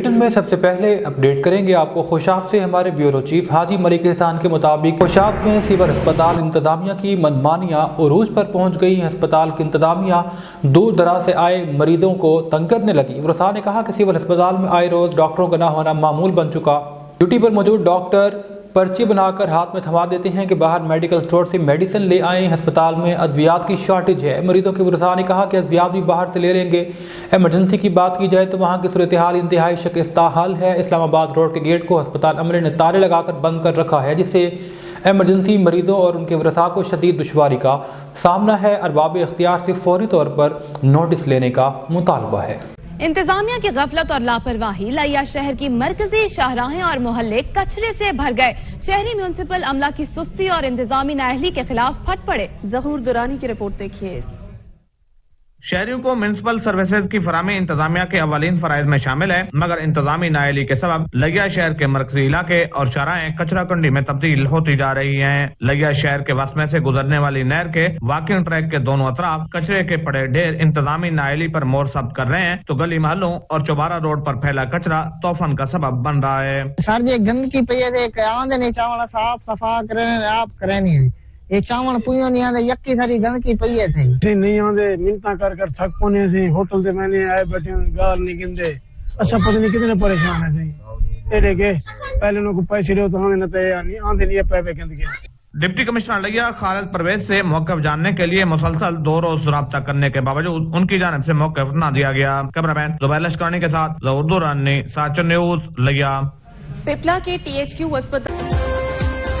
Bulletin میں سب سے پہلے اپڈیٹ کریں گے آپ کو خوشاب سے ہمارے بیورو چیف حاجی ملک احسان کے مطابق خوشاب میں سول ہسپتال انتظامیہ کی منمانیاں عروج پر پہنچ گئی۔ ہسپتال کی انتظامیہ دور دراز سے آئے مریضوں کو تنگ کرنے لگی۔ ورثاء نے کہا کہ سول ہسپتال میں آئے روز ڈاکٹروں کا نہ ہونا معمول بن چکا۔ ڈیوٹی پر موجود ڈاکٹر پرچی بنا کر ہاتھ میں تھما دیتے ہیں کہ باہر میڈیکل سٹور سے میڈیسن لے آئیں۔ ہسپتال میں ادویات کی شارٹیج ہے۔ مریضوں کے ورثاء نے کہا کہ ادویات بھی باہر سے لے لیں گے۔ ایمرجنسی کی بات کی جائے تو وہاں کی صورتحال انتہائی شکستہ حال ہے۔ اسلام آباد روڈ کے گیٹ کو ہسپتال عملے نے تالے لگا کر بند کر رکھا ہے، جس سے ایمرجنسی مریضوں اور ان کے ورثاء کو شدید دشواری کا سامنا ہے۔ ارباب اختیار سے فوری طور پر نوٹس لینے کا مطالبہ ہے۔ انتظامیہ کی غفلت اور لاپرواہی لیا شہر کی مرکزی شاہراہیں اور محلے کچرے سے بھر گئے۔ شہری میونسپل عملہ کی سستی اور انتظامی نااہلی کے خلاف پھٹ پڑے۔ ظہور درانی کی رپورٹ دیکھیے۔ شہریوں کو میونسپل سروسز کی فراہمی انتظامیہ کے اولین فرائض میں شامل ہے، مگر انتظامی نااہلی کے سبب لگیا شہر کے مرکزی علاقے اور شاہراہیں کچرا کنڈی میں تبدیل ہوتی جا رہی ہیں۔ لگیا شہر کے وسمے سے گزرنے والی نہر کے واکنگ ٹریک کے دونوں اطراف کچرے کے پڑے ڈھیر انتظامی نااہلی پر مور ثبت کر رہے ہیں، تو گلی محلوں اور چوبارہ روڈ پر پھیلا کچرا طوفان کا سبب بن رہا ہے۔ سر جی گندگی پئی ہے، آندے نہیں چاول صاف صفا کرنے آپ کرے نہیں، یہ چاول پوئیوں نہیں آندے، یکی ساری گندگی پئی ہے تھی نہیں آندے، منتاں کر کر تھک پونے سی، ہوٹل سے میں نے آئے بیٹھے گال نہیں گندے، اچھا پتہ نہیں کتنے پریشان ہے سی تیرے کے پہلے انہوں کو پیسے دیو تو ہمیں نہ تے آندے نہیں پے پے گندگی۔ ڈپٹی کمشنر لگیا خالد پرویز سے موقف جاننے کے لیے مسلسل 2 روز رابطہ کرنے کے باوجود ان کی جانب سے موقف نہ دیا گیا۔ کیمرہ مین زبیر لشکرانی کے ساتھ ظہور درانی، ساچن نیوز، لگیا۔ پپلا کے THQ ہسپتال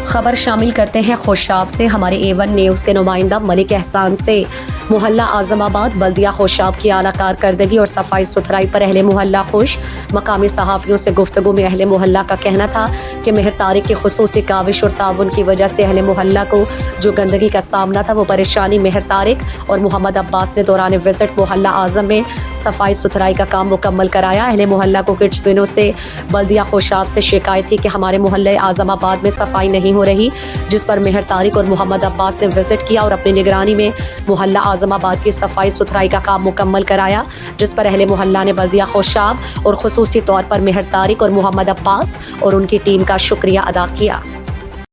خبر شامل کرتے ہیں خوشاب سے ہمارے A1 نیوز کے نمائندہ ملک احسان سے۔ محلہ اعظم آباد بلدیہ خوشاب کی اعلیٰ کارکردگی اور صفائی ستھرائی پر اہل محلہ خوش۔ مقامی صحافیوں سے گفتگو میں اہل محلہ کا کہنا تھا کہ مہر طارق کی خصوصی کاوش اور تعاون کی وجہ سے اہل محلہ کو جو گندگی کا سامنا تھا وہ پریشانی مہر طارق اور محمد عباس نے دوران وزٹ محلہ اعظم میں صفائی ستھرائی کا کام مکمل کرایا۔ اہل محلہ کو کچھ دنوں سے بلدیہ خوشاب سے شکایت تھی کہ ہمارے محلہ اعظم آباد میں صفائی نہیں ہو رہی، جس پر مہر طارق اور محمد عباس نے وزٹ کیا اور اپنی نگرانی میں محلہ اعظم آباد کی صفائی ستھرائی کا کام مکمل کرایا، جس پر اہل محلہ نے بلدیہ خوشاب اور خصوصی طور پر مہر طارق اور محمد عباس اور ان کی ٹیم کا شکریہ ادا کیا۔